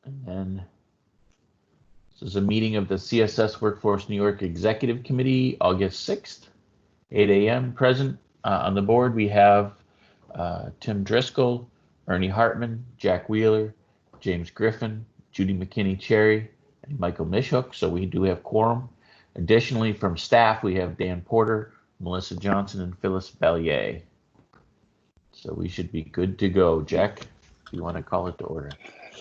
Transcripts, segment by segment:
And then this is a meeting of the CSS Workforce New York Executive Committee, August 6th, 8 a.m. Present on the board, we have Tim Driscoll, Ernie Hartman, Jack Wheeler, James Griffin, Judy McKinney-Cherry, and Michael Mishhook. So we do have quorum. Additionally, from staff, we have Dan Porter, Melissa Johnson, and Phyllis Bellier. So we should be good to go. Jack, if you want to call it to order.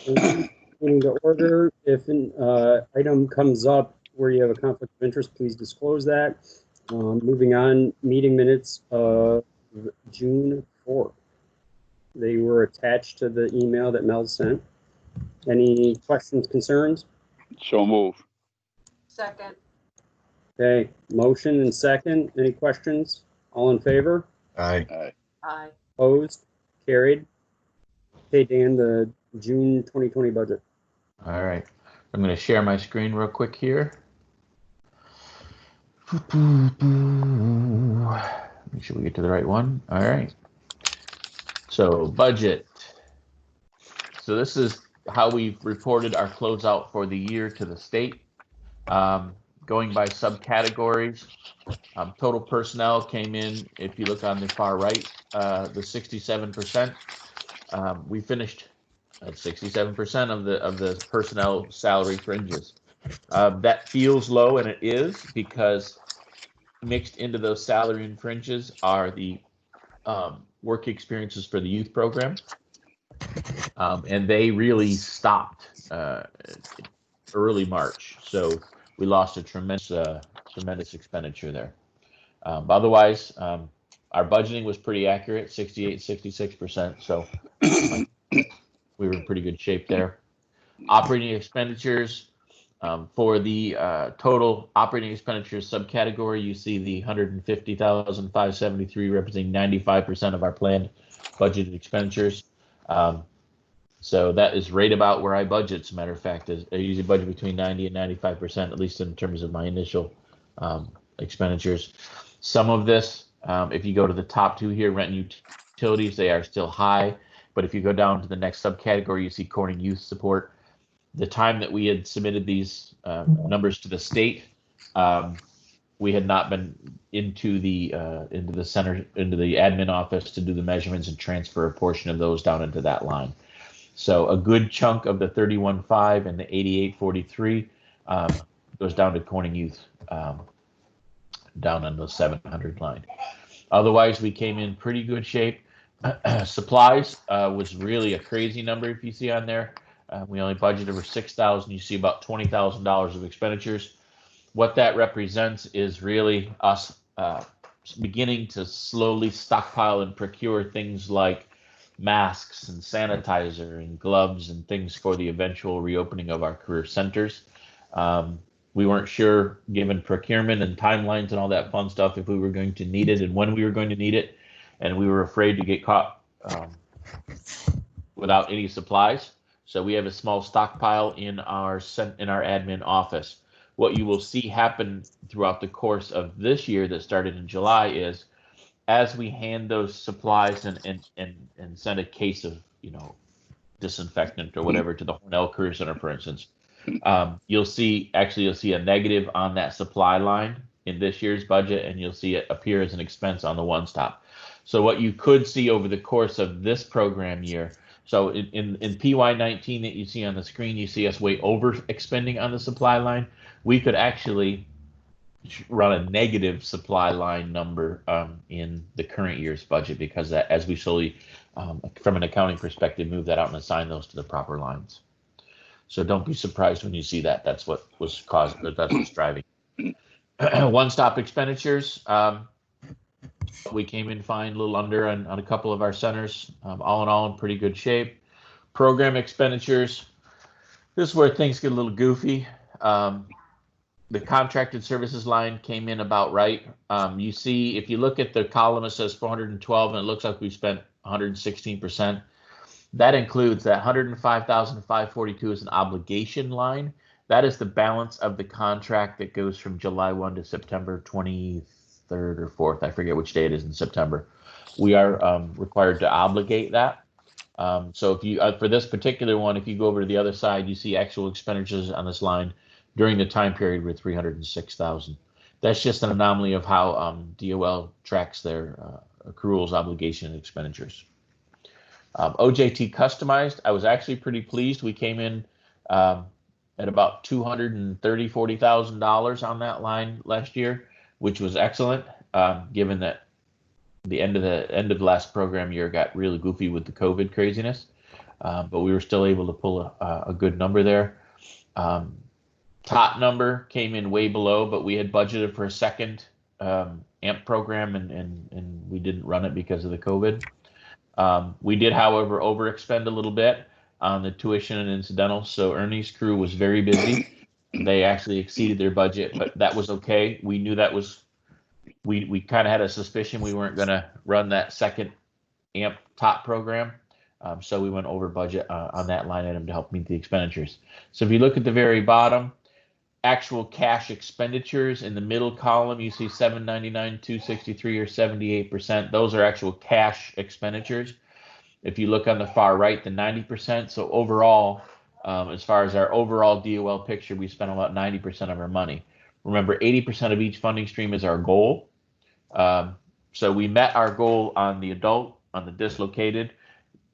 In the order, if an item comes up where you have a conflict of interest, please disclose that. Moving on, meeting minutes of June 4th. They were attached to the email that Mel sent. Any questions, concerns? So move. Second. Okay, motion and second. Any questions? All in favor? Aye. Aye. Aye. Opposed? Carried. Okay, Dan, the June 2020 budget. All right. I'm going to share my screen real quick here. Make sure we get to the right one. All right. So budget. So this is how we've reported our closeout for the year to the state. Going by subcategories, total personnel came in, if you look on the far right, the 67%. We finished at 67% of the personnel salary fringes. That feels low, and it is, because mixed into those salary and fringes are the work experiences for the youth program. And they really stopped early March. So we lost a tremendous expenditure there. Otherwise, our budgeting was pretty accurate, 68, 66%. So we were in pretty good shape there. Operating expenditures, for the total operating expenditures subcategory, you see the 150,573 representing 95% of our planned budgeted expenditures. So that is right about where I budget. As a matter of fact, I usually budget between 90 and 95%, at least in terms of my initial expenditures. Some of this, if you go to the top two here, rent and utilities, they are still high. But if you go down to the next subcategory, you see Corning Youth Support. The time that we had submitted these numbers to the state, we had not been into the admin office to do the measurements and transfer a portion of those down into that line. So a good chunk of the 31.5 and the 88.43 goes down to Corning Youth, down on the 700 line. Otherwise, we came in pretty good shape. Supplies was really a crazy number. If you see on there, we only budgeted over $6,000. You see about $20,000 of expenditures. What that represents is really us beginning to slowly stockpile and procure things like masks and sanitizer and gloves and things for the eventual reopening of our career centers. We weren't sure, given procurement and timelines and all that fun stuff, if we were going to need it and when we were going to need it. And we were afraid to get caught without any supplies. So we have a small stockpile in our admin office. What you will see happen throughout the course of this year that started in July is, as we hand those supplies and send a case of disinfectant or whatever to the Hornell Career Center, for instance, you'll see a negative on that supply line in this year's budget, and you'll see it appear as an expense on the one stop. So what you could see over the course of this program year, so in PY19 that you see on the screen, you see us way over expending on the supply line. We could actually run a negative supply line number in the current year's budget, because that, as we slowly, from an accounting perspective, move that out and assign those to the proper lines. So don't be surprised when you see that. That's what was causing, that's what's driving. One-stop expenditures. We came in fine, a little under on a couple of our centers. All in all, in pretty good shape. Program expenditures. This is where things get a little goofy. The contracted services line came in about right. You see, if you look at the column, it says 412, and it looks like we spent 116%. That includes that 105,542 is an obligation line. That is the balance of the contract that goes from July 1 to September 23rd or 4th. I forget which day it is in September. We are required to obligate that. So if you, for this particular one, if you go over to the other side, you see actual expenditures on this line during the time period were 306,000. That's just an anomaly of how DOL tracks their accruals, obligation, and expenditures. OJT customized, I was actually pretty pleased. We came in at about $240,000 on that line last year, which was excellent, given that the end of the last program year got really goofy with the COVID craziness. But we were still able to pull a good number there. Top number came in way below, but we had budgeted for a second AMP program, and we didn't run it because of the COVID. We did, however, overexpend a little bit on the tuition and incidentals, so Ernie's crew was very busy. They actually exceeded their budget, but that was okay. We knew that was, we kind of had a suspicion we weren't going to run that second AMP top program, so we went over budget on that line item to help meet the expenditures. So if you look at the very bottom, actual cash expenditures in the middle column, you see 799, 263, or 78%. Those are actual cash expenditures. If you look on the far right, the 90%. So overall, as far as our overall DOL picture, we spent about 90% of our money. Remember, 80% of each funding stream is our goal. So we met our goal on the adult, on the dislocated,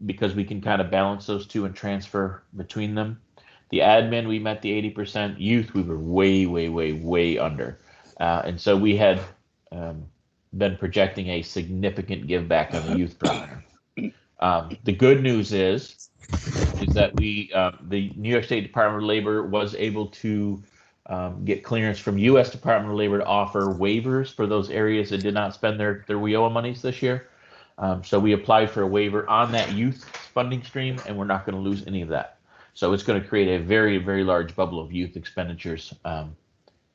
because we can kind of balance those two and transfer between them. The admin, we met the 80%. Youth, we were way under. And so we had been projecting a significant give back on the youth program. The good news is that the New York State Department of Labor was able to get clearance from U.S. Department of Labor to offer waivers for those areas that did not spend their WIOA monies this year. So we applied for a waiver on that youth funding stream, and we're not going to lose any of that. So it's going to create a very large bubble of youth expenditures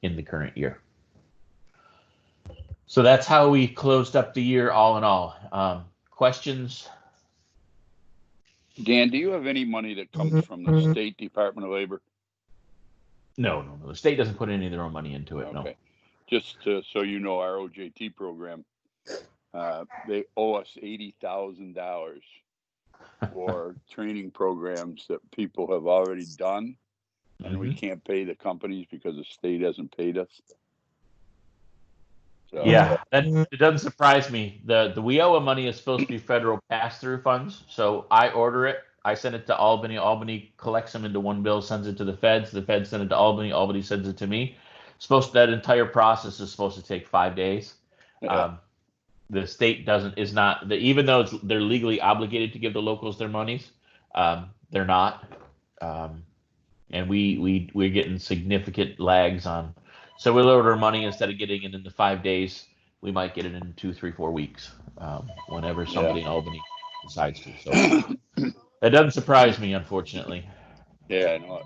in the current year. So that's how we closed up the year all in all. Questions? Dan, do you have any money that comes from the State Department of Labor? No. The state doesn't put any of their own money into it. Okay. No. Just so you know, our OJT program, they owe us $80,000 for training programs that people have already done, and we can't pay the companies because the state hasn't paid us. So, yeah, it doesn't surprise me. The WIOA money is supposed to be federal pass-through funds, so I order it. I send it to Albany. Albany collects them into one bill, sends it to the feds. The feds send it to Albany. Albany sends it to me. That entire process is supposed to take 5 days. yeah. The state is not, even though they're legally obligated to give the locals their monies, they're not. And we're getting significant lags on. So we'll order money, instead of getting it in the 5 days, we might get it in 2, 3, 4 weeks, whenever somebody in Albany decides to. So that doesn't surprise me, unfortunately. Yeah, no,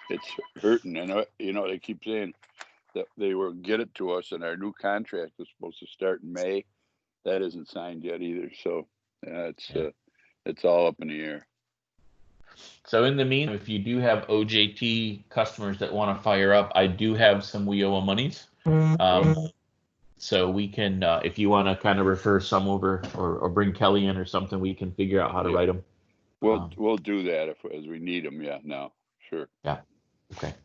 it's hurting. And they keep saying that they will get it to us, and our new contract is supposed to start in May. That isn't signed yet either. So it's all up in the air. So in the meantime, if you do have OJT customers that want to fire up, I do have some WIOA monies. So we can, if you want to kind of refer some over, or bring Kelly in or something, we can figure out how to write them. We'll do that as we need them. Yeah, no, sure. Yeah. Okay.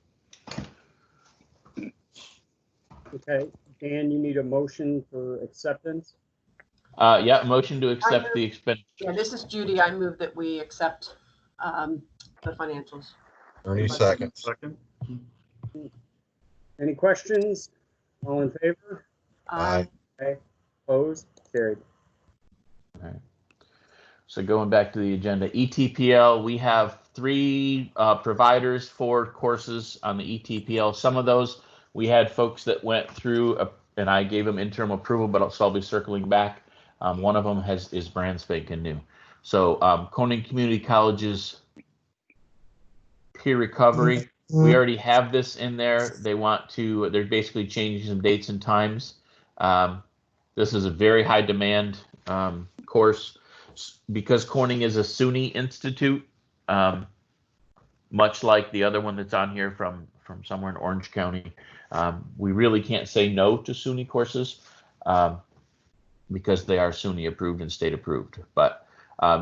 Okay, Dan, you need a motion for acceptance? Yeah, motion to accept the expense. Yeah, this is Judy. I move that we accept the financials. Ernie seconds. Second. Any questions? All in favor? Aye. Okay. Opposed? Carried. All right. So going back to the agenda, ETPL, we have 3 providers for courses on the ETPL. Some of those we had folks that went through, and I gave them interim approval, but I'll be circling back. One of them is brand spanking new. So Corning Community College's peer recovery, we already have this in there. They're basically changing some dates and times. This is a very high demand course, because Corning is a SUNY institute, much like the other one that's on here from somewhere in Orange County. We really can't say no to SUNY courses, because they are SUNY approved and state approved. But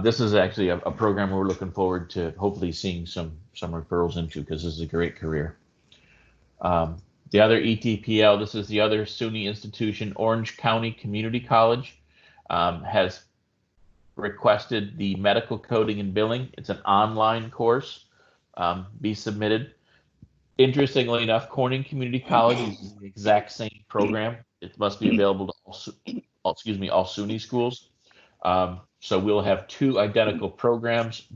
This is actually a program we're looking forward to hopefully seeing some referrals into, because this is a great career. The other ETPL, this is the other SUNY institution, Orange County Community College, has requested the medical coding and billing. It's an online course, be submitted. Interestingly enough, Corning Community College is the exact same program. It must be available to all SUNY schools. So we'll have two identical programs,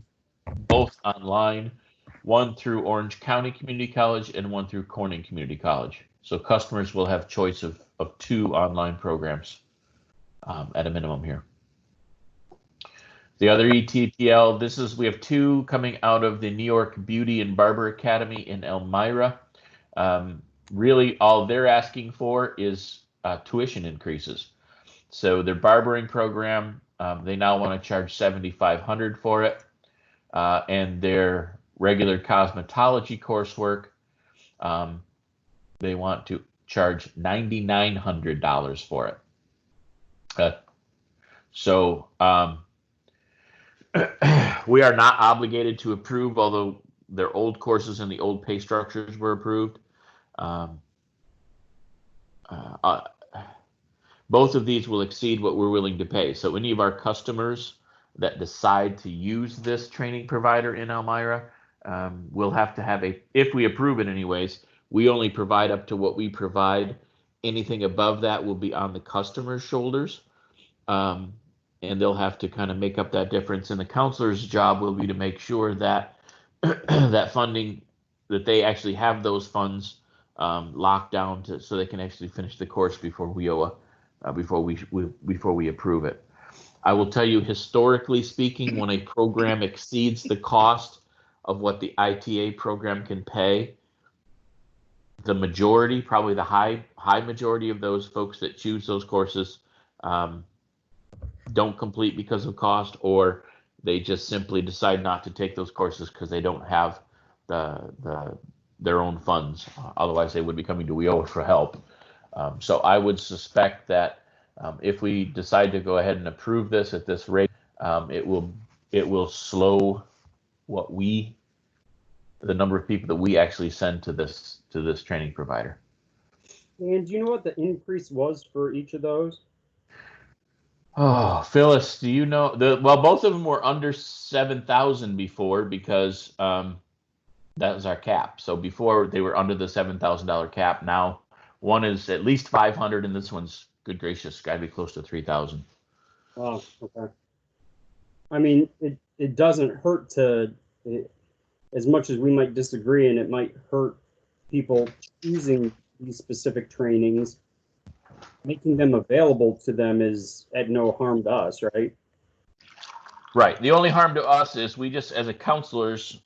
both online, one through Orange County Community College and one through Corning Community College. So customers will have choice of two online programs at a minimum here. The other ETPL, we have two coming out of the New York Beauty and Barber Academy in Elmira. Really, all they're asking for is tuition increases. So their barbering program, they now want to charge $7,500 for it, and their regular cosmetology coursework, they want to charge $9,900 for it. So we are not obligated to approve, although their old courses and the old pay structures were approved. Both of these will exceed what we're willing to pay. So any of our customers that decide to use this training provider in Elmira will have to have if we approve it anyways, we only provide up to what we provide. Anything above that will be on the customer's shoulders. And they'll have to kind of make up that difference. And the counselor's job will be to make sure that that funding, that they actually have those funds locked down so they can actually finish the course before we approve it. I will tell you, historically speaking, when a program exceeds the cost of what the ITA program can pay, the majority, probably the high majority of those folks that choose those courses don't complete because of cost, or they just simply decide not to take those courses because they don't have their own funds. Otherwise, they would be coming to WIOA for help. So I would suspect that if we decide to go ahead and approve this at this rate, it will slow the number of people that we actually send to this training provider. And do you know what the increase was for each of those? Oh, Phyllis, do you know both of them were under 7,000 before, because that was our cap. So before they were under the $7,000 cap. Now one is at least 500, and this one's, good gracious, got to be close to 3,000. Wow. Okay. I mean, it doesn't hurt as much as we might disagree, and it might hurt people choosing these specific trainings. Making them available to them is at no harm to us, right? Right. The only harm to us is we just, as counselors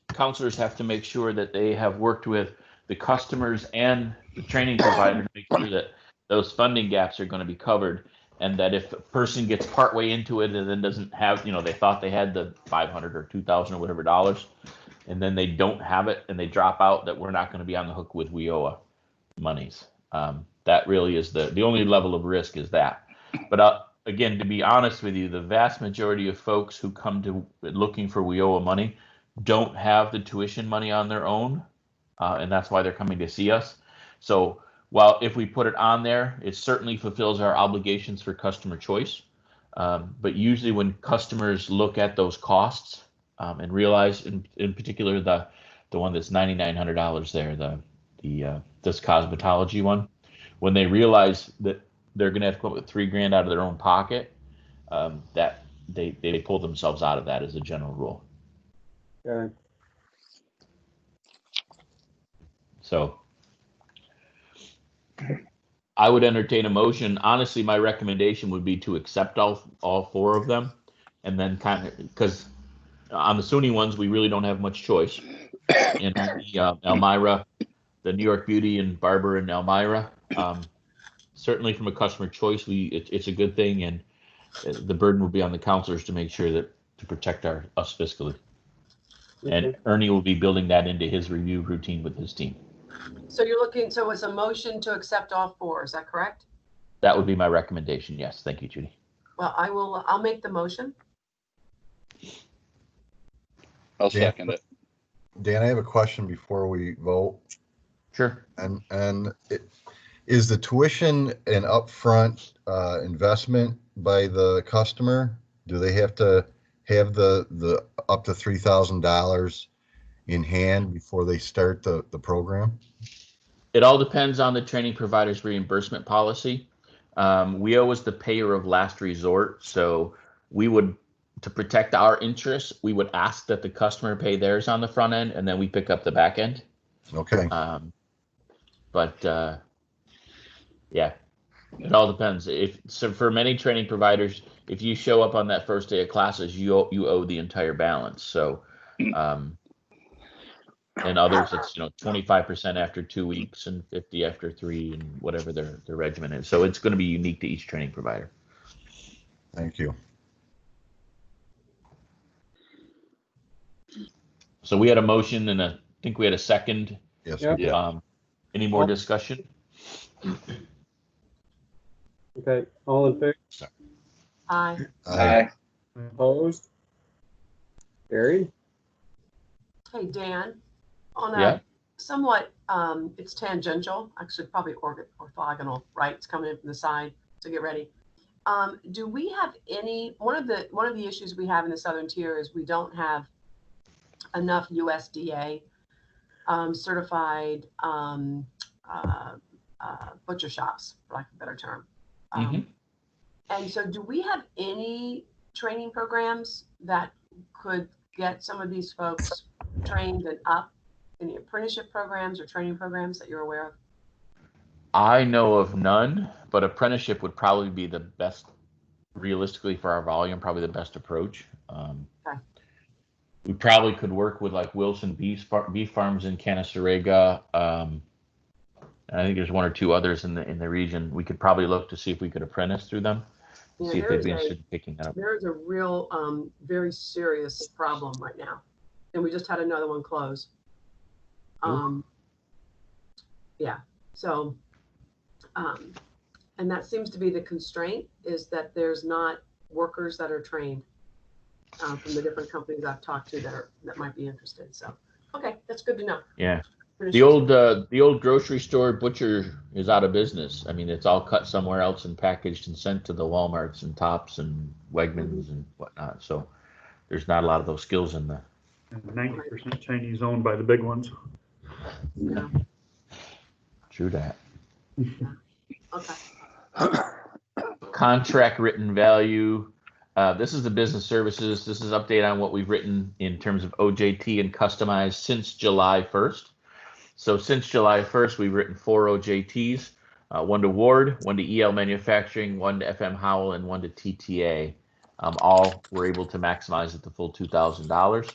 have to make sure that they have worked with the customers and the training provider to make sure that those funding gaps are going to be covered, and that if a person gets partway into it and then doesn't have, they thought they had the 500 or 2,000 or whatever dollars, and then they don't have it and they drop out, that we're not going to be on the hook with WIOA monies. That really is the only level of risk is that. But again, to be honest with you, the vast majority of folks who come to looking for WIOA money don't have the tuition money on their own, and that's why they're coming to see us. So while if we put it on there, it certainly fulfills our obligations for customer choice. But usually when customers look at those costs and realize, in particular the one that's $9,900 there, this cosmetology one, when they realize that they're going to have to come up with $3,000 out of their own pocket, that they pull themselves out of that as a general rule. Okay. So I would entertain a motion. Honestly, my recommendation would be to accept all four of them, and then kind of, because on the SUNY ones we really don't have much choice. And the Elmira, the New York Beauty and Barber in Elmira, certainly from a customer choice, it's a good thing, and the burden will be on the counselors to make sure to protect us fiscally. Okay. And Ernie will be building that into his review routine with his team. So it's a motion to accept all four, is that correct? That would be my recommendation, yes. Thank you, Judy. Well, I'll make the motion. I'll Dan? second it. Dan, I have a question before we vote. Sure. Is the tuition an upfront investment by the customer? Do they have to have the up to $3,000 in hand before they start the program? It all depends on the training provider's reimbursement policy. We always the payer of last resort, so we would, to protect our interests, we would ask that the customer pay theirs on the front end, and then we pick up the back end. Okay. Yeah, it all depends. For many training providers, if you show up on that first day of classes, you owe the entire balance. So, and others, it's 25% after 2 weeks and 50 after 3, and whatever their regimen is. So it's going to be unique to each training provider. Thank you. So we had a motion, and I think we had a second. Yes. Yep. we did. Any more discussion? Okay, all in favor? Aye. Aye. Opposed? Carried. Hey, Dan, on Yeah. a somewhat, it's tangential, actually probably orthogonal, right? It's coming in from the side, so get ready. Do we have any, one of the issues we have in the Southern Tier is we don't have enough USDA certified butcher shops, for lack of a better term. And so do we have any training programs that could get some of these folks trained and up? Any apprenticeship programs or training programs that you're aware of? I know of none, but apprenticeship would probably be the best, realistically for our volume, probably the best approach. Okay. We probably could work with like Wilson Beef Farms in Canasarega. I think there's 1 or 2 others in the region. We could probably look to see if we could apprentice through them. Yeah, See if they'd be interested in picking that up. There's a real, very serious problem right now, and we just had another one close. Yeah. So, and that seems to be the constraint, is that there's not workers that are trained from the different companies I've talked to that might be interested. So, okay, that's good to know. Yeah. The old grocery store butcher is out of business. I mean, it's all cut somewhere else and packaged and sent to the Walmarts and Tops and Wegmans and whatnot. So there's not a lot of those skills in there. And 90% Chinese owned by the big ones. Yeah. True that. Okay. Contract written value. This is the business services. This is update on what we've written in terms of OJT and customized since July 1st. So since July 1st, we've written 4 OJTs, 1 to Ward, 1 to EL Manufacturing, 1 to FM Howell, and 1 to TTA. All were able to maximize at the full $2,000.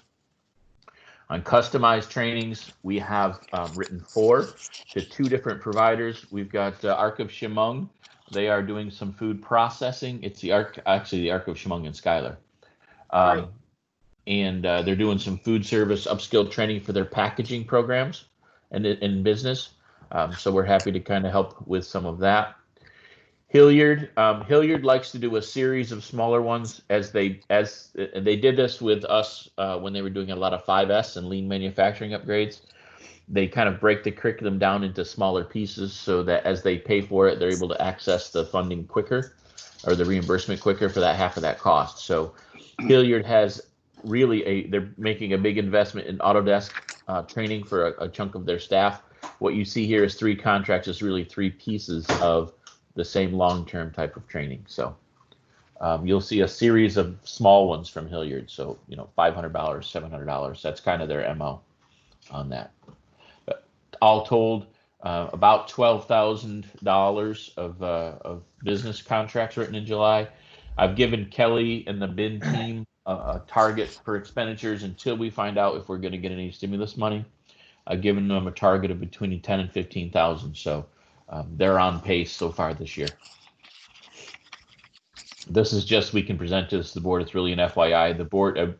On customized trainings, we have written 4 to 2 different providers. We've got Arc of Chemung. They are doing some food processing. It's the Arc of Chemung and Schuyler. Right. And they're doing some food service upskill training for their packaging programs and in business. So we're happy to kind of help with some of that. Hilliard likes to do a series of smaller ones as they did this with us when they were doing a lot of 5S and lean manufacturing upgrades. They kind of break the curriculum down into smaller pieces so that as they pay for it, they're able to access the funding quicker or the reimbursement quicker for that half of that cost. So Hilliard has really they're making a big investment in Autodesk training for a chunk of their staff. What you see here is 3 contracts, is really 3 pieces of the same long-term type of training. So you'll see a series of small ones from Hilliard. So, $500, $700, that's kind of their MO on that. But all told, about $12,000 of business contracts written in July. I've given Kelly and the BIN team a target for expenditures until we find out if we're going to get any stimulus money. I've given them a target of between 10 and 15,000. So they're on pace so far this year. This is just, we can present this to the board. It's really an FYI. The board,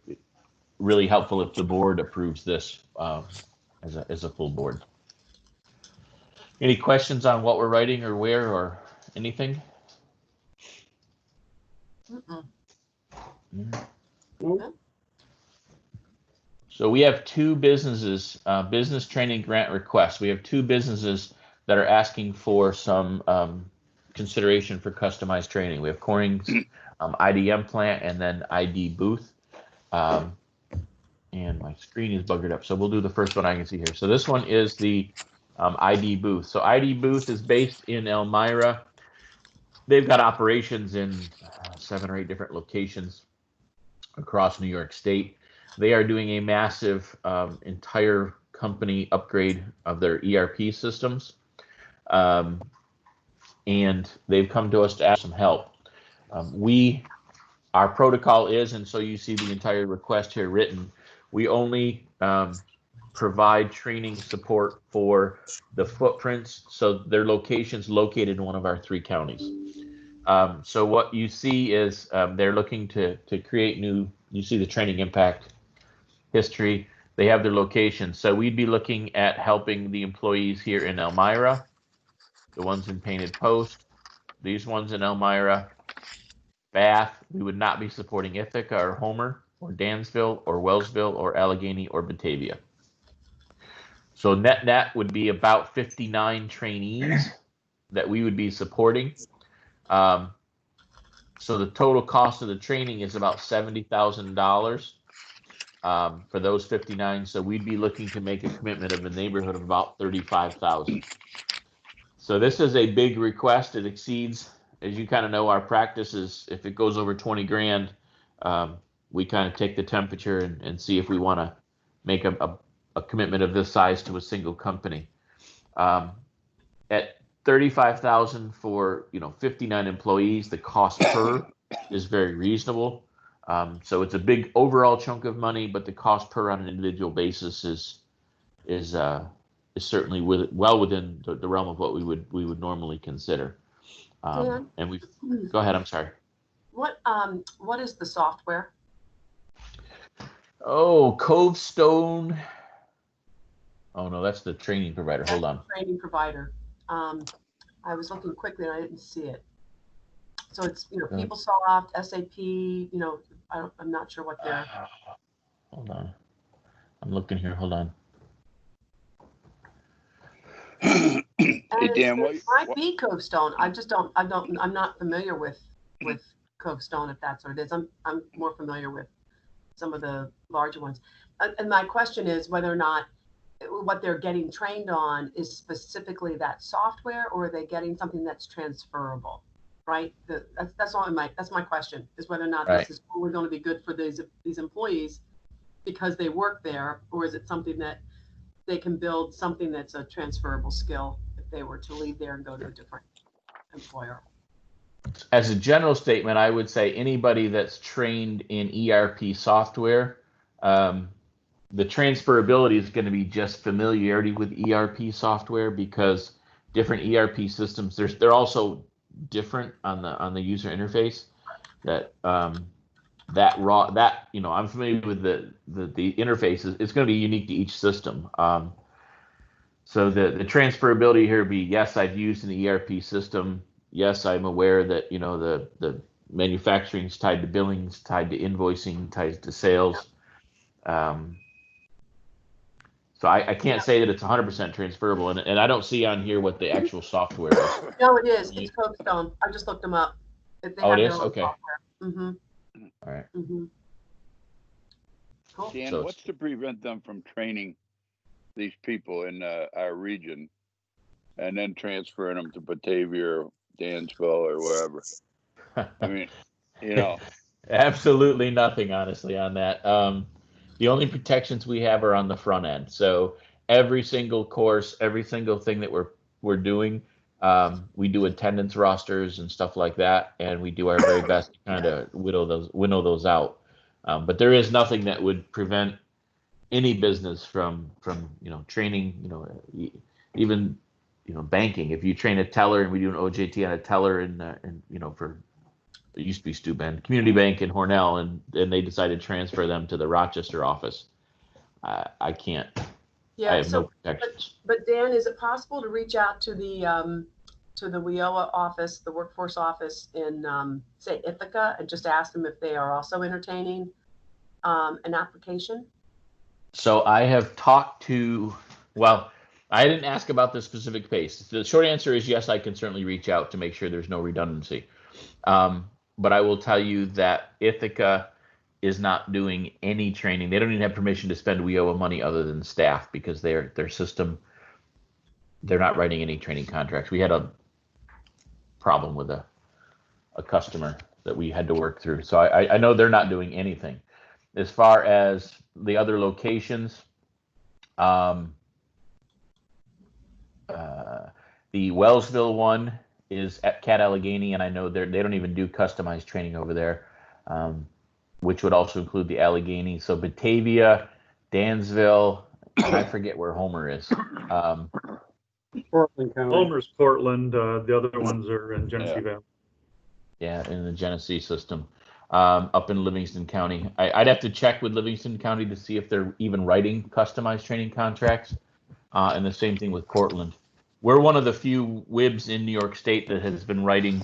really helpful if the board approves this as a full board. Any questions on what we're writing or where or anything? Mm-mm. Nope. So we have two businesses, business training grant requests. We have two businesses that are asking for some consideration for customized training. We have Corning's IDM plant and then ID booth. And my screen is buggered up. So we'll do the first one I can see here. So this one is the ID booth. So ID booth is based in Elmira. They've got operations in 7 or 8 different locations across New York State. They are doing a massive entire company upgrade of their ERP systems. And they've come to us to ask some help. Our protocol is, and so you see the entire request here written, we only provide training support for the footprints, so their locations located in one of our 3 counties. So what you see is they're looking to create new, you see the training impact history. They have their location. So we'd be looking at helping the employees here in Elmira, the ones in Painted Post, these ones in Elmira, Bath. We would not be supporting Ithaca or Homer or Dansville or Wellsville or Allegheny or Batavia. So net would be about 59 trainees that we would be supporting. So the total cost of the training is about $70,000 for those 59. So we'd be looking to make a commitment of a neighborhood of about $35,000. So this is a big request. It exceeds, as you kind of know, our practice is if it goes over 20 grand, we kind of take the temperature and see if we want to make a commitment of this size to a single company. At $35,000 for 59 employees, the cost per is very reasonable. So it's a big overall chunk of money, but the cost per on an individual basis is certainly well within the realm of what we would normally consider. And we go ahead. I'm sorry. What is the software? Oh, Cove Stone. Oh no, that's the training provider. Hold on. Training provider. I was looking quickly and I didn't see it. So it's PeopleSoft, SAP. I'm not sure what they're. Hold on. I'm looking here. Hold on. Hey Dan, it might be Cove Stone. I'm not familiar with Cove Stone, if that's what it is. I'm more familiar with some of the larger ones. And my question is whether or not what they're getting trained on is specifically that software, or are they getting something that's transferable, right? That's my question, is whether or not this is only going to be good for these employees because they work there, or is it something that they can build something that's a transferable skill if they were to leave there and go to a different employer? As a general statement, I would say anybody that's trained in ERP software, the transferability is going to be just familiarity with ERP software, because different ERP systems, they're also different on the user interface. I'm familiar with the interfaces. It's going to be unique to each system. So the transferability here would be, yes, I've used an ERP system. Yes, I'm aware that the manufacturing is tied to billings, tied to invoicing, tied to sales. So I can't say that it's 100% transferable, and I don't see on here what the actual software is. No, it is. It's Cove Stone. I just looked them up. It is? Okay. Mm-hmm. All right. Mm-hmm. Cool. Dan, what's to prevent them from training these people in our region and then transferring them to Batavia or Dansville or wherever? I mean, Absolutely nothing, honestly, on that. The only protections we have are on the front end. So every single course, every single thing that we're doing, we do attendance rosters and stuff like that, and we do our very best to kind of winnow those out. But there is nothing that would prevent any business from training. Even banking. If you train a teller, and we do an OJT on a teller, for it used to be Steuben Community Bank in Hornell, and they decided to transfer them to the Rochester office. I can't. Yeah, I have no protections. But Dan, is it possible to reach out to the WIOA office, the workforce office in say Ithaca, and just ask them if they are also entertaining an application? So I have talked to, well, I didn't ask about the specific pace. The short answer is yes, I can certainly reach out to make sure there's no redundancy. But I will tell you that Ithaca is not doing any training. They don't even have permission to spend WIOA money other than staff because their system, they're not writing any training contracts. We had a problem with a customer that we had to work through. So I know they're not doing anything. As far as the other locations, the Wellsville one is at Cat Allegheny, and I know they don't even do customized training over there, which would also include the Allegheny. So Batavia, Dansville, and I forget where Homer is. Portland County. Homer's Portland, the other ones are in Genesee Valley. Yeah, in the Genesee system, up in Livingston County. I'd have to check with Livingston County to see if they're even writing customized training contracts. And the same thing with Cortland. We're one of the few WIBs in New York State that has been writing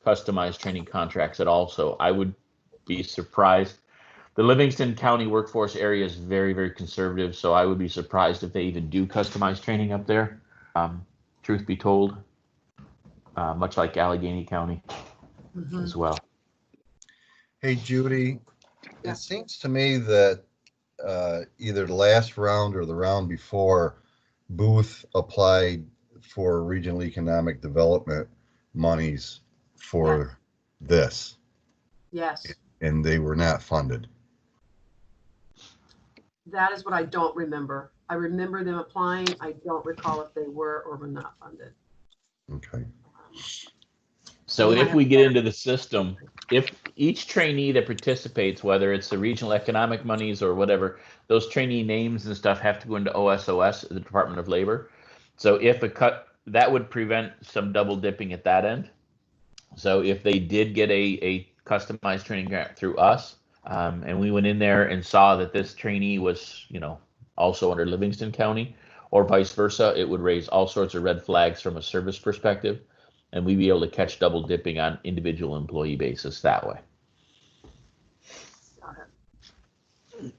customized training contracts at all. So I would be surprised. The Livingston County workforce area is very, very conservative. So I would be surprised if they even do customized training up there. Truth be told, much like Allegheny County as well. Hey, Judy, Yeah. it seems to me that either the last round or the round before, Booth applied for regional economic development monies for this, Yes, and they were not funded. that is what I don't remember. I remember them applying. I don't recall if they were or were not funded. Okay. So if we get into the system, if each trainee that participates, whether it's the regional economic monies or whatever, those trainee names and stuff have to go into OSOS, the Department of Labor. So if a cut, that would prevent some double dipping at that end. So if they did get a customized training grant through us, and we went in there and saw that this trainee was, also under Livingston County, or vice versa, it would raise all sorts of red flags from a service perspective, and we'd be able to catch double dipping on individual employee basis that way. Got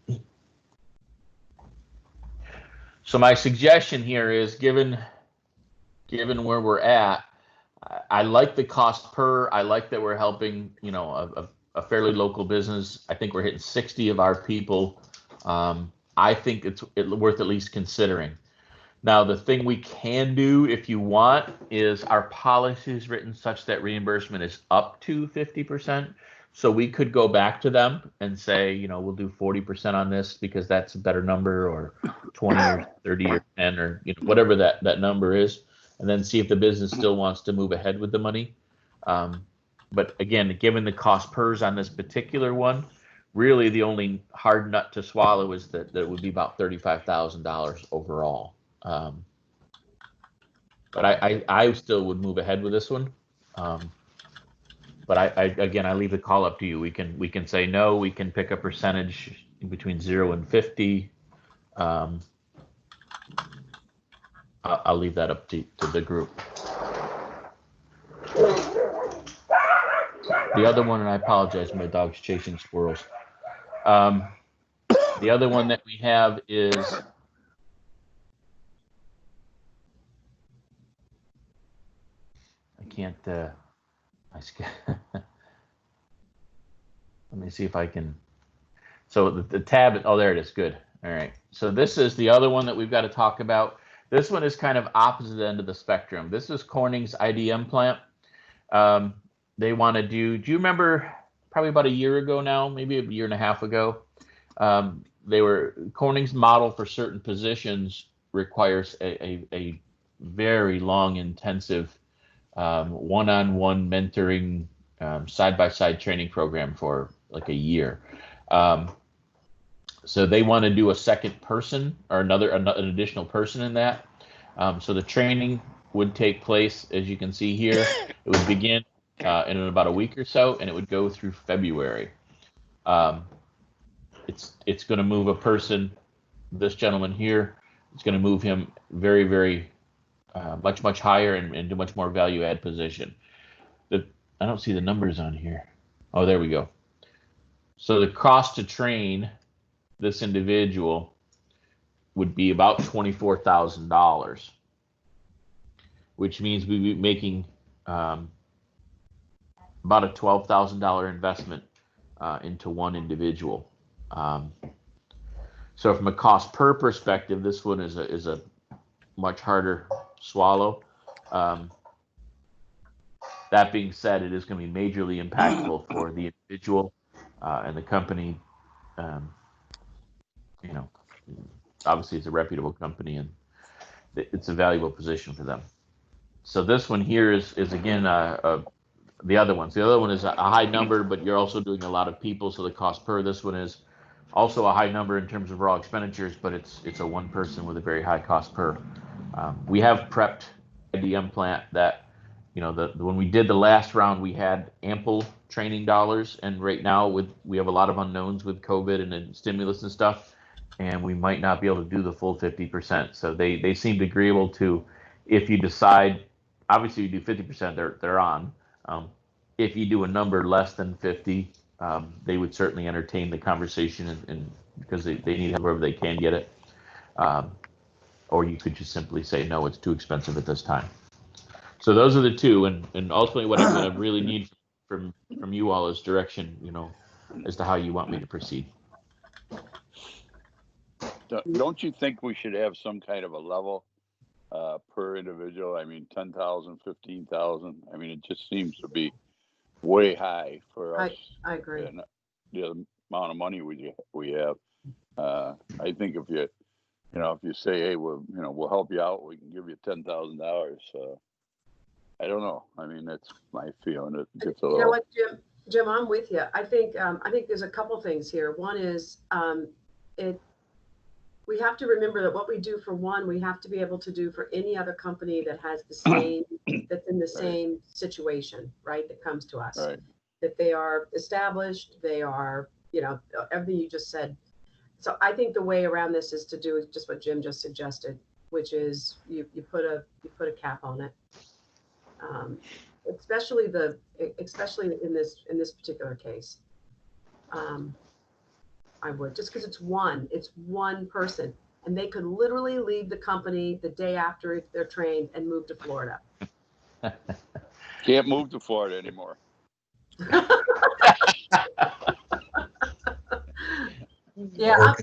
it. So my suggestion here is, given where we're at, I like the cost per. I like that we're helping, a fairly local business. I think we're hitting 60 of our people. I think it's worth at least considering. Now, the thing we can do, if you want, is our policy is written such that reimbursement is up to 50%. So we could go back to them and say, we'll do 40% on this because that's a better number, or 20 or 30 or 10 or whatever that number is, and then see if the business still wants to move ahead with the money. But again, given the cost pers on this particular one, really the only hard nut to swallow is that it would be about $35,000 overall. But I still would move ahead with this one. But I leave the call up to you. We can say no. We can pick a percentage in between 0 and 50. I'll leave that up to the group. The other one, and I apologize, my dog's chasing squirrels. The other one that we have is I can't. Let me see if I can. So the tab. Oh, there it is. Good. All right. So this is the other one that we've got to talk about. This one is kind of opposite end of the spectrum. This is Corning's IDM plant. They want to do. Do you remember? Probably about a year ago now, maybe a year and a half ago. Corning's model for certain positions requires a very long, intensive one-on-one mentoring, side-by-side training program for like a year. So they want to do a second person or an additional person in that. So the training would take place, as you can see here. It would begin in about a week or so, and it would go through February. It's going to move a person, this gentleman here, it's going to move him very, very much higher and into much more value add position. I don't see the numbers on here. Oh, there we go. So the cost to train this individual would be about $24,000, which means we'd be making about a $12,000 investment into one individual. So from a cost per perspective, this one is a much harder swallow. That being said, it is going to be majorly impactful for the individual and the company. You know, obviously it's a reputable company and it's a valuable position for them. So this one here is again the other one. So the other one is a high number, but you're also doing a lot of people, so the cost per this one is also a high number in terms of raw expenditures, but it's a one person with a very high cost per. We have prepped IDM plant that, you know, when we did the last round, we had ample training dollars, and right now we have a lot of unknowns with COVID and stimulus and stuff, and we might not be able to do the full 50%. So they seemed agreeable to, if you decide, obviously you do 50%, they're on. If you do a number less than 50, they would certainly entertain the conversation, and because they need help wherever they can get it. Or you could just simply say, no, it's too expensive at this time. So those are the two, and ultimately what I'm going to really need from you all is direction, you know, as to how you want me to proceed. Don't you think we should have some kind of a level per individual? I mean, 10,000, 15,000. I mean, it just seems to be way high for us. I agree. And the amount of money we have. I think if you say, hey, we'll help you out, we can give you $10,000. I don't know. I mean, that's my feeling. It gets a little. You know what, Jim, I'm with you. I think there's a couple things here. One is we have to remember that what we do for one, we have to be able to do for any other company that has the same, that's in the same situation, right? That comes to us, right. That they are established, they are, you know, everything you just said. So I think the way around this is to do just what Jim just suggested, which is you put a cap on it. Especially in this particular case. I would, just because it's one person, and they could literally leave the company the day after they're trained and move to Florida. Can't move to Florida anymore. Yeah,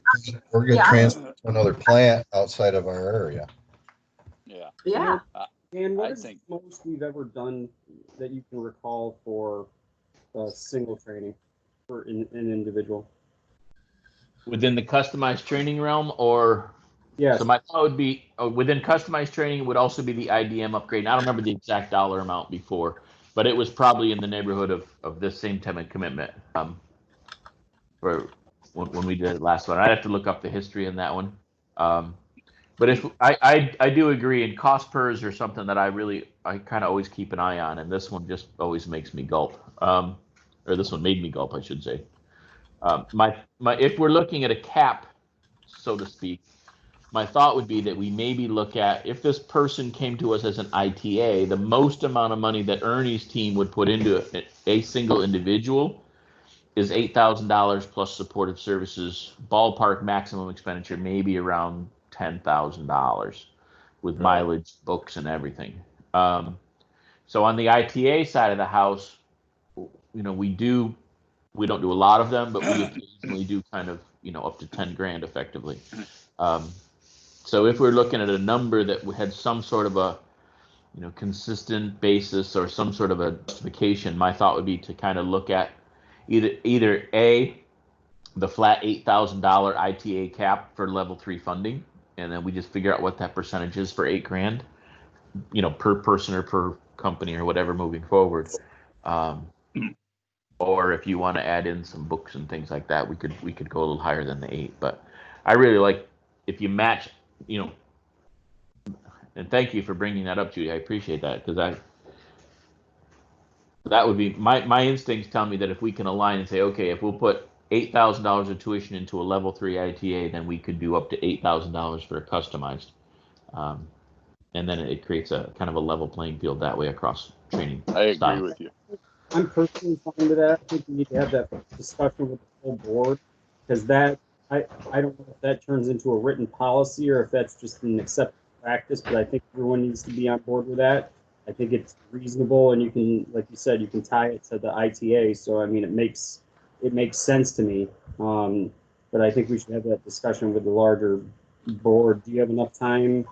or get transferred to another plant outside of our area. Yeah. Yeah. And what is the most we've ever done that you can recall for single training for an individual? Within the customized training realm, or yes. So my thought would be within customized training would also be the IDM upgrade. And I don't remember the exact dollar amount before, but it was probably in the neighborhood of this same type of commitment for when we did it last one. I'd have to look up the history in that one. But if I do agree, and cost pers are something that I kind of always keep an eye on, and this one just always makes me gulp. Or this one made me gulp, I should say. If we're looking at a cap, so to speak, my thought would be that we maybe look at, if this person came to us as an ITA, the most amount of money that Ernie's team would put into a single individual is $8,000 plus supportive services, ballpark maximum expenditure maybe around $10,000 with mileage, books, and everything. So on the ITA side of the house, you know, we don't do a lot of them, but we occasionally do kind of, you know, up to 10 grand effectively. So if we're looking at a number that had some sort of a, you know, consistent basis or some sort of a justification, my thought would be to kind of look at either the flat $8,000 ITA cap for level 3 funding, and then we just figure out what that percentage is for $8 grand, you know, per person or per company or whatever moving forward. Or if you want to add in some books and things like that, we could go a little higher than the 8. But I really like if you match, you know, and thank you for bringing that up, Judy. I appreciate that, because that would be my instincts tell me that if we can align and say, okay, if we'll put $8,000 of tuition into a level 3 ITA, then we could do up to $8,000 for a customized, and then it creates a kind of a level playing field that way across training. I agree with you. I'm personally fine with that. I think we need to have that discussion with the whole board, because that I don't know if that turns into a written policy or if that's just an accepted practice, but I think everyone needs to be on board with that. I think it's reasonable, and you can, like you said, you can tie it to the ITA. So I mean, it makes sense to me. But I think we should have that discussion with the larger board. Do you have enough time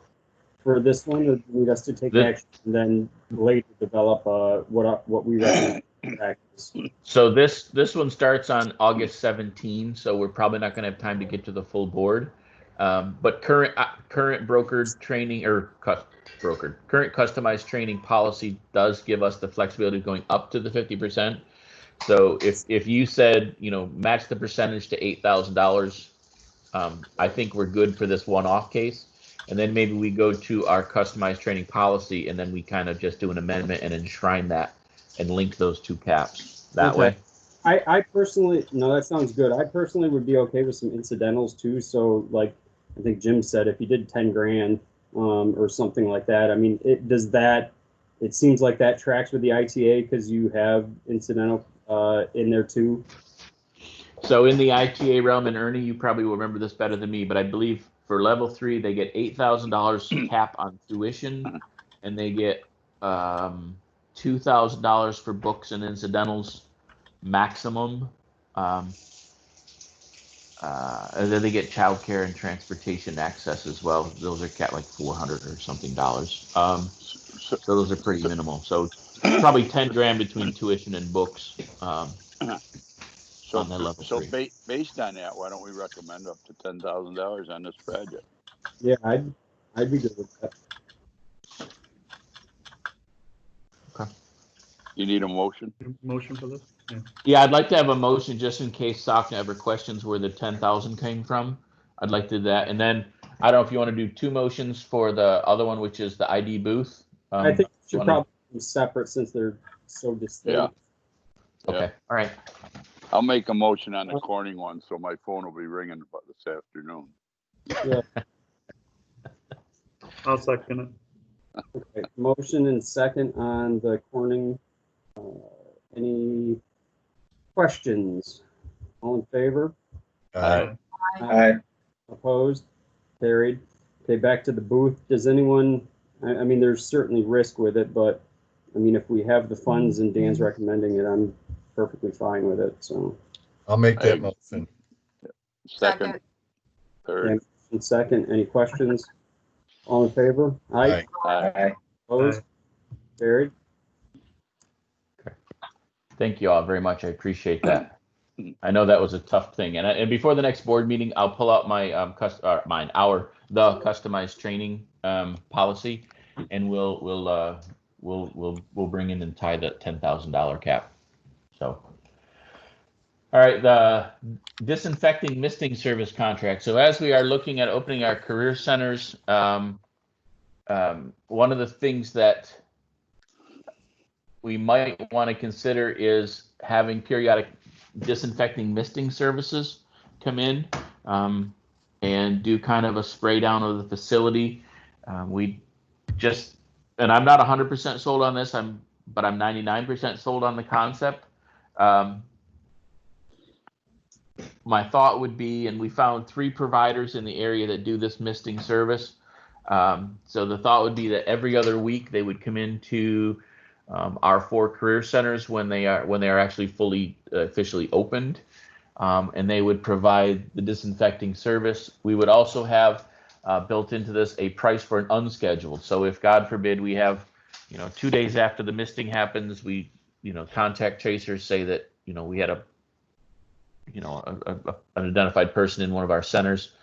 for this one, or do you need us to take action and then later develop what we recommend in practice? So this one starts on August 17, so we're probably not going to have time to get to the full board. But current brokered training or current customized training policy does give us the flexibility of going up to the 50%. So if you said, match the percentage to $8,000, I think we're good for this one-off case. And then maybe we go to our customized training policy, and then we kind of just do an amendment and enshrine that and link those two caps that way. I personally, no, that sounds good. I personally would be okay with some incidentals too. So like I think Jim said, if you did 10 grand or something like that, I mean, it seems like that tracks with the ITA because you have incidental in there too. So in the ITA realm, and Ernie, you probably will remember this better than me, but I believe for level 3, they get $8,000 cap on tuition, and they get $2,000 for books and incidentals maximum. And then they get childcare and transportation access as well. Those are capped like $400 or something dollars. So those are pretty minimal. So probably 10 grand between tuition and books. So, on the level 3. Based on that, why don't we recommend up to $10,000 on this project? Yeah, I'd be good with that. Okay. You need a motion? Motion for this? Yeah, I'd like to have a motion just in case Sakna ever questions where the 10,000 came from. I'd like to do that. And then I don't know if you want to do 2 motions for the other one, which is the ID booth. I think it should probably be separate since they're so distinct. Yeah. Okay. All right. I'll make a motion on the Corning one, so my phone will be ringing about this afternoon. Yeah. I'll second it. Okay. Motion and second on the Corning. Any questions? All in favor? Aye. Aye. Opposed? Carried. Okay, back to the booth. Does anyone, I mean, there's certainly risk with it, but I mean, if we have the funds and Dan's recommending it, I'm perfectly fine with it, so. I'll make that motion. Second. Third. And second, any questions? All in favor? Aye. Aye. Opposed? Carried. Thank you all very much. I appreciate that. I know that was a tough thing. And before the next board meeting, I'll pull out my the customized training policy, and we'll bring in and tie that $10,000 cap. So, all right, the disinfecting misting service contract. So as we are looking at opening our career centers, one of the things that we might want to consider is having periodic disinfecting misting services come in and do kind of a spray down of the facility. And I'm not 100% sold on this, but I'm 99% sold on the concept. My thought would be, and we found 3 providers in the area that do this misting service. So the thought would be that every other week they would come into our 4 career centers when they are actually fully officially opened, and they would provide the disinfecting service. We would also have built into this a price for an unscheduled. So if God forbid we have 2 days after the misting happens, we contact tracers, say that we had an identified person in one of our centers,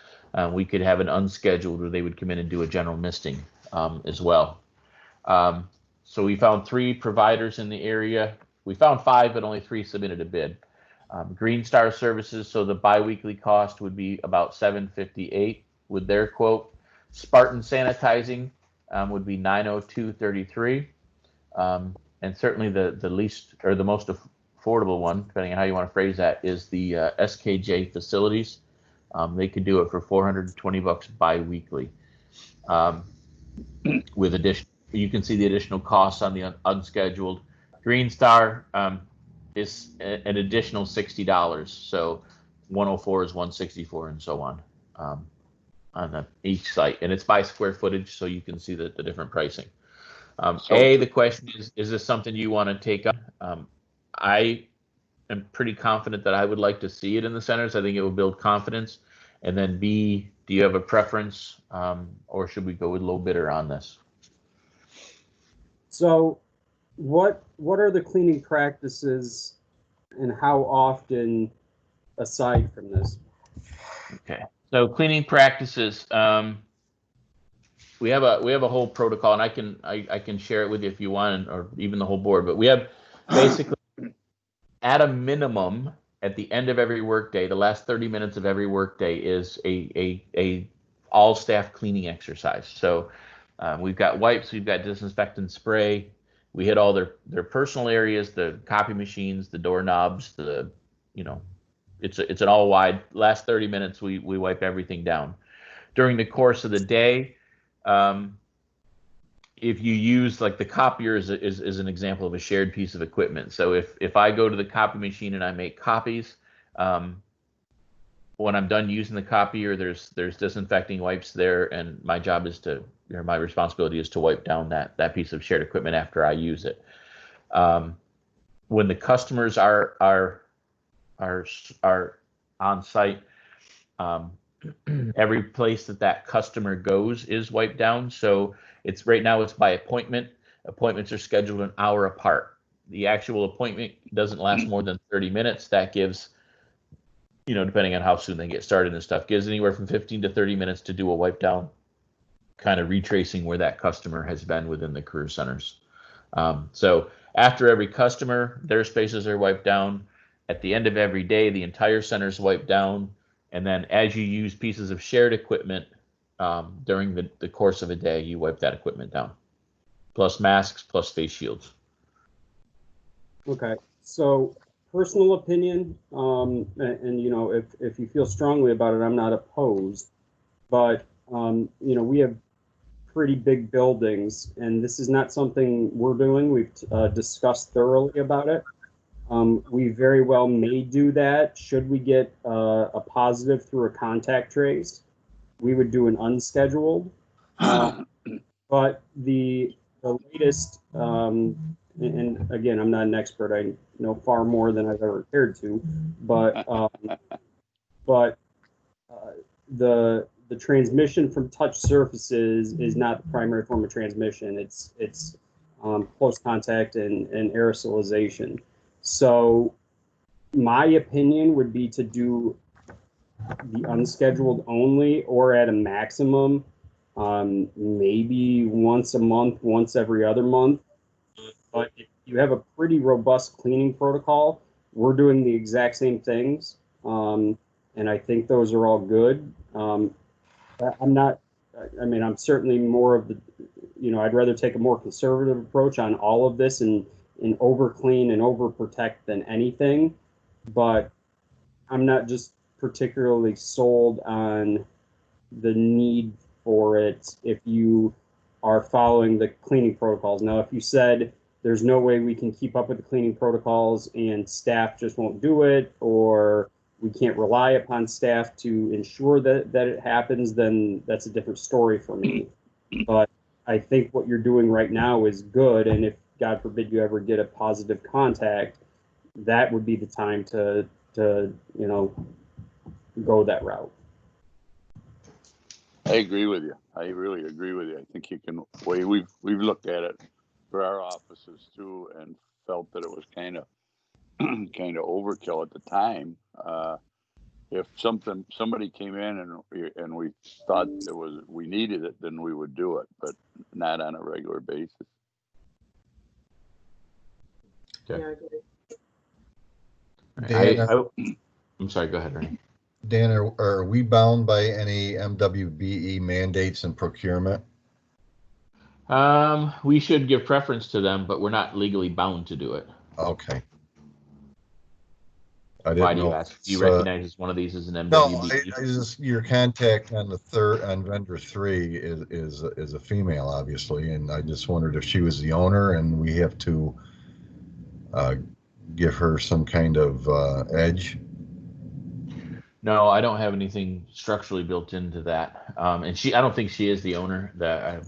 we could have an unscheduled where they would come in and do a general misting as well. So we found 3 providers in the area. We found 5, but only 3 submitted a bid. Green Star Services, so the biweekly cost would be about $758 with their quote. Spartan Sanitizing would be $902.33. And certainly the least or the most affordable one, depending on how you want to phrase that, is the SKJ Facilities. They could do it for $420 biweekly with additional. You can see the additional costs on the unscheduled. Green Star is an additional $60. So 104 is 164, and so on each site. And it's by square footage, so you can see the different pricing. The question is this something you want to take up? I am pretty confident that I would like to see it in the centers. I think it will build confidence. And then B, do you have a preference, or should we go with low bidder on this? So what are the cleaning practices and how often aside from this? Okay, so cleaning practices, we have a whole protocol, and I can share it with you if you want, or even the whole board. But we have basically at a minimum at the end of every workday, the last 30 minutes of every workday is a all staff cleaning exercise. So we've got wipes, we've got disinfectant spray. We hit all their personal areas, the copy machines, the doorknobs, it's an all wide. Last 30 minutes, we wipe everything down. During the course of the day, if you use, like, the copier is an example of a shared piece of equipment. So if I go to the copy machine and I make copies, when I'm done using the copier, there's disinfecting wipes there, and my job is my responsibility is to wipe down that piece of shared equipment after I use it. When the customers are on site, every place that customer goes is wiped down. So right now it's by appointment. Appointments are scheduled an hour apart. The actual appointment doesn't last more than 30 minutes. That gives, depending on how soon they get started and stuff, gives anywhere from 15 to 30 minutes to do a wipe down, kind of retracing where that customer has been within the career centers. So after every customer, their spaces are wiped down. At the end of every day, the entire center is wiped down. And then as you use pieces of shared equipment during the course of a day, you wipe that equipment down, plus masks, plus face shields. Okay, so personal opinion, and if you feel strongly about it, I'm not opposed, but we have pretty big buildings, and this is not something we're doing. We've discussed thoroughly about it. We very well may do that. Should we get a positive through a contact trace, we would do an unscheduled. But the latest, and again, I'm not an expert. I know far more than I've ever cared to, but the transmission from touch surfaces is not the primary form of transmission. It's close contact and aerosolization. So my opinion would be to do the unscheduled only, or at a maximum, maybe once a month, once every other month. But if you have a pretty robust cleaning protocol, we're doing the exact same things. And I think those are all good. I'm certainly more of I'd rather take a more conservative approach on all of this and over clean and over protect than anything, but I'm not just particularly sold on the need for it if you are following the cleaning protocols. Now, if you said there's no way we can keep up with the cleaning protocols and staff just won't do it, or we can't rely upon staff to ensure that it happens, then that's a different story for me. But I think what you're doing right now is good, and if God forbid you ever get a positive contact, that would be the time to go that route. I agree with you. I really agree with you. I think you can. We've looked at it for our offices too, and felt that it was kind of overkill at the time. If somebody came in and we thought we needed it, then we would do it, but not on a regular basis. Okay. Dan, I'm sorry, go ahead, Ernie. Dan, are we bound by any MWBE mandates and procurement? We should give preference to them, but we're not legally bound to do it. Okay. Why do you ask? Do you recognize one of these as an MWBE? No, your contact on vendor 3 is a female, obviously, and I just wondered if she was the owner and we have to give her some kind of edge. No, I don't have anything structurally built into that. And I don't think she is the owner. I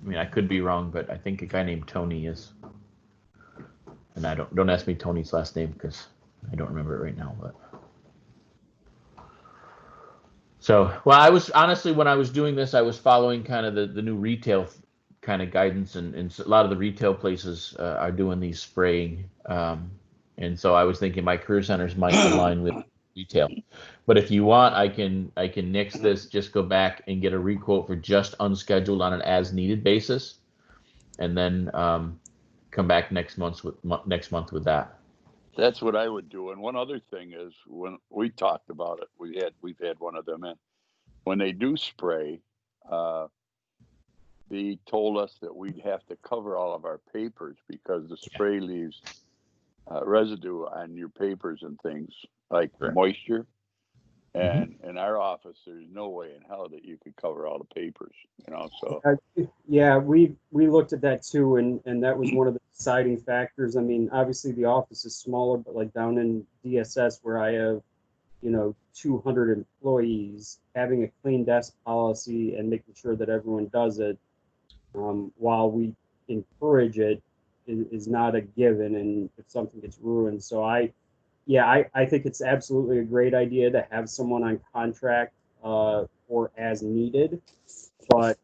mean, I could be wrong, but I think a guy named Tony is. And I don't ask me Tony's last name because I don't remember it right now. But so, well, I was honestly, when I was doing this, I was following kind of the new retail kind of guidance, and a lot of the retail places are doing these spraying. And so I was thinking my career centers might align with retail. But if you want, I can nix this, just go back and get a requote for just unscheduled on an as needed basis, and then come back next month with that. That's what I would do. And one other thing is, when we talked about it, we've had one of them in. When they do spray, they told us that we'd have to cover all of our papers because the spray leaves residue on your papers and things like moisture. And in our office, there's no way in hell that you could cover all the papers, so. Yeah, we looked at that too, and that was one of the deciding factors. I mean, obviously the office is smaller, but like down in DSS where I have, 200 employees, having a clean desk policy and making sure that everyone does it, while we encourage it, is not a given, and if something gets ruined. So I think it's absolutely a great idea to have someone on contract or as needed, but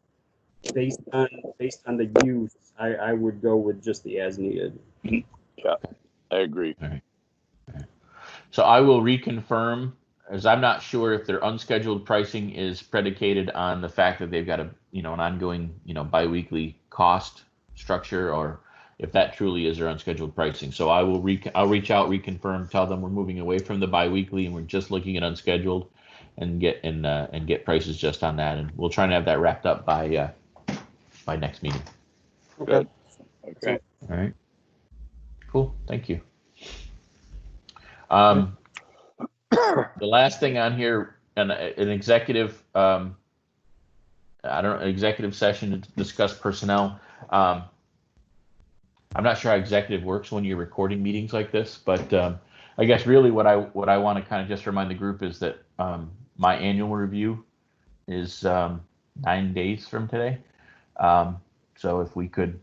based on the use, I would go with just the as needed. Yeah, I agree. All right. So I will reconfirm, as I'm not sure if their unscheduled pricing is predicated on the fact that they've got an ongoing, biweekly cost structure, or if that truly is their unscheduled pricing. So I'll reach out, reconfirm, tell them we're moving away from the biweekly and we're just looking at unscheduled, and get prices just on that, and we'll try and have that wrapped up by next meeting. Okay. Okay. All right. Cool. Thank you. The last thing on here, an executive, executive session to discuss personnel. I'm not sure how executive works when you're recording meetings like this, but I guess really what I want to kind of just remind the group is that my annual review is 9 days from today. So if we could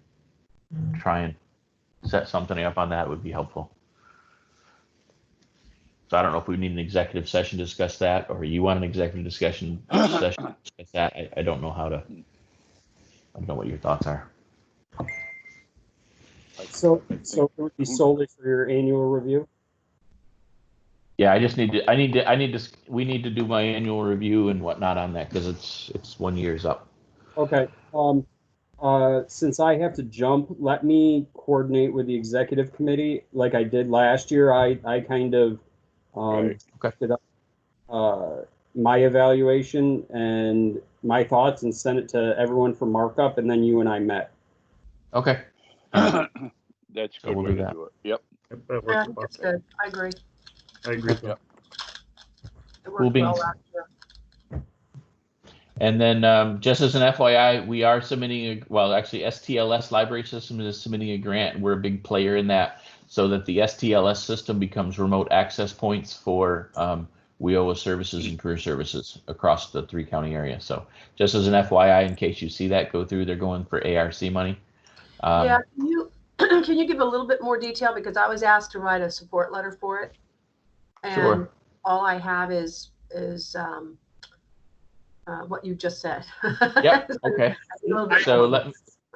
try and set something up on that, would be helpful. So I don't know if we need an executive session to discuss that, or you want an executive session to discuss that. I don't know I don't know what your thoughts are. So it would be solely for your annual review? Yeah, we need to do my annual review and whatnot on that, because it's 1 year's up. Okay. Since I have to jump, let me coordinate with the executive committee like I did last year. I kind of did my evaluation and my thoughts and sent it to everyone for markup, and then you and I met. Okay. That's a good we'll way do to that. do it. Yep. That Yeah, I works think well. that's good. I agree. I agree with Yep. It worked well last year. And then just as an FYI, we are submitting STLS Library System is submitting a grant. We're a big player in that, so that the STLS system becomes remote access points for WIOA services and career services across the 3-county area. So just as an FYI, in case you see that go through, they're going for ARC money. Yeah, can you give a little bit more detail, because I was asked to write a support letter for it, and Sure. all I have is what you just said. Yep. Okay. So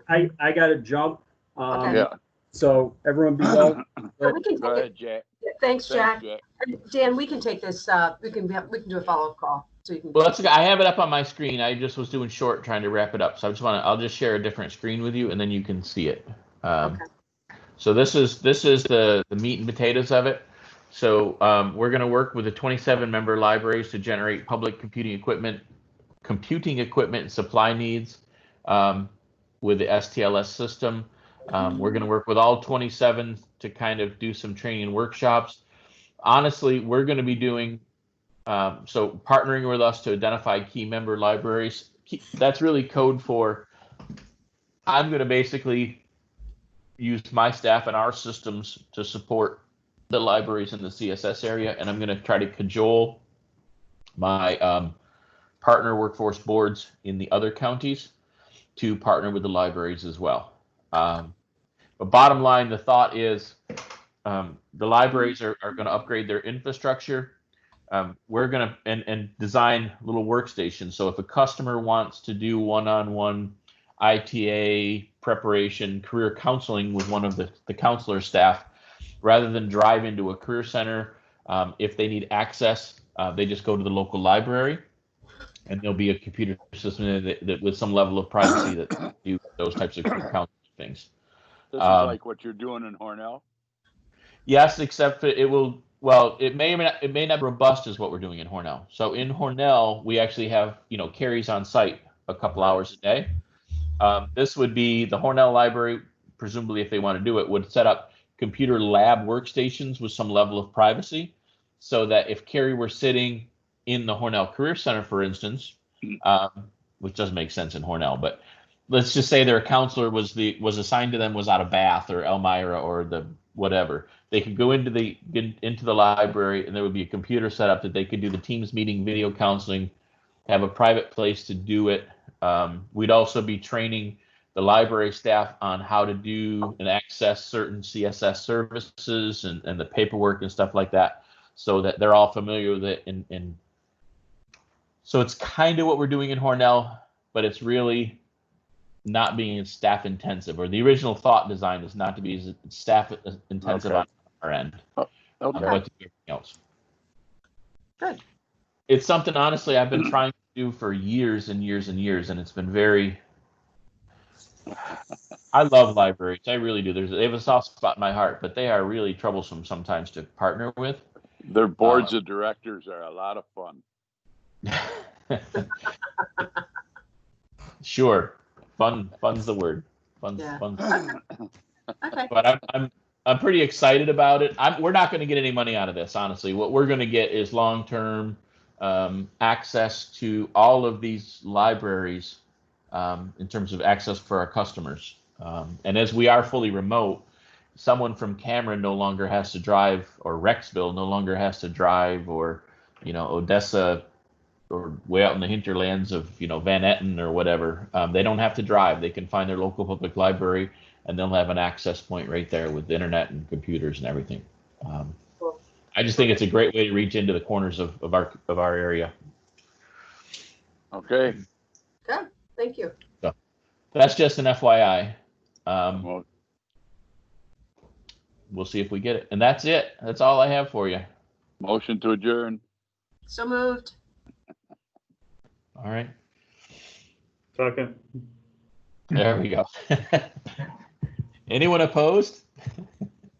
I got to jump. Okay. Yeah. So everyone be well. We can Go take ahead, it. Jack. Thanks, Jack. Jack. And Dan, we can take this. We can do a follow-up call, so you can. well, I have it up on my screen. I just was doing short, trying to wrap it up. So I'll just share a different screen with you, and then you can see it. Okay. So this is the meat and potatoes of it. So we're going to work with the 27 member libraries to generate public computing equipment and supply needs with the STLS system. We're going to work with all 27 to kind of do some training and workshops. Honestly, we're going to be doing so partnering with us to identify key member libraries. That's really code for I'm going to basically use my staff and our systems to support the libraries in the CSS area, and I'm going to try to cajole my partner workforce boards in the other counties to partner with the libraries as well. But bottom line, the thought is the libraries are going to upgrade their infrastructure. We're going to and design little workstations. So if a customer wants to do one-on-one ITA preparation, career counseling with one of the counselor staff, rather than drive into a career center, if they need access, they just go to the local library, and there'll be a computer system that with some level of privacy that do those types of career counseling things. This is like what you're doing in Hornell? Yes, except for it may not be robust as what we're doing in Hornell. So in Hornell, we actually have, carries on site a couple hours a day. This would be the Hornell library, presumably if they want to do it, would set up computer lab workstations with some level of privacy, so that if Carrie were sitting in the Hornell Career Center, for instance, which doesn't make sense in Hornell, but let's just say their counselor was assigned to them was out of Bath or Elmira or the whatever. They could go into the library, and there would be a computer set up that they could do the Teams meeting, video counseling, have a private place to do it. We'd also be training the library staff on how to do and access certain CSS services and the paperwork and stuff like that, so that they're all familiar with it. And so it's kind of what we're doing in Hornell, but it's really not being staff intensive, or the original thought design is not to be as staff intensive on our end. Okay. But to do everything else. Good. It's something, honestly, I've been trying to do for years and years and years, and it's been I love libraries. I really do. They have a soft spot in my heart, but they are really troublesome sometimes to partner with. Their boards of directors are a lot of fun. Sure. Fun's the word. Fun's. Okay. But I'm pretty excited about it. We're not going to get any money out of this, honestly. What we're going to get is long-term access to all of these libraries in terms of access for our customers. And as we are fully remote, someone from Cameron no longer has to drive, or Rexville no longer has to drive, or Odessa, or way out in the hinterlands of Van Etten or whatever. They don't have to drive. They can find their local public library, and they'll have an access point right there with the internet and computers and everything. I just think it's a great way to reach into the corners of our area. Okay. Good. Thank you. So that's just an FYI. We'll see if we get it. And that's it. That's all I have for you. Motion to adjourn. So moved. All right. Second. There we go. Anyone opposed?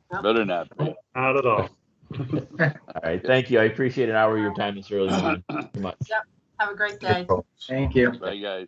Better not be. Not at all. All right. Thank you. I appreciate an hour of your time this early morning. Too much. Have a great day. Thank you. Bye, guys.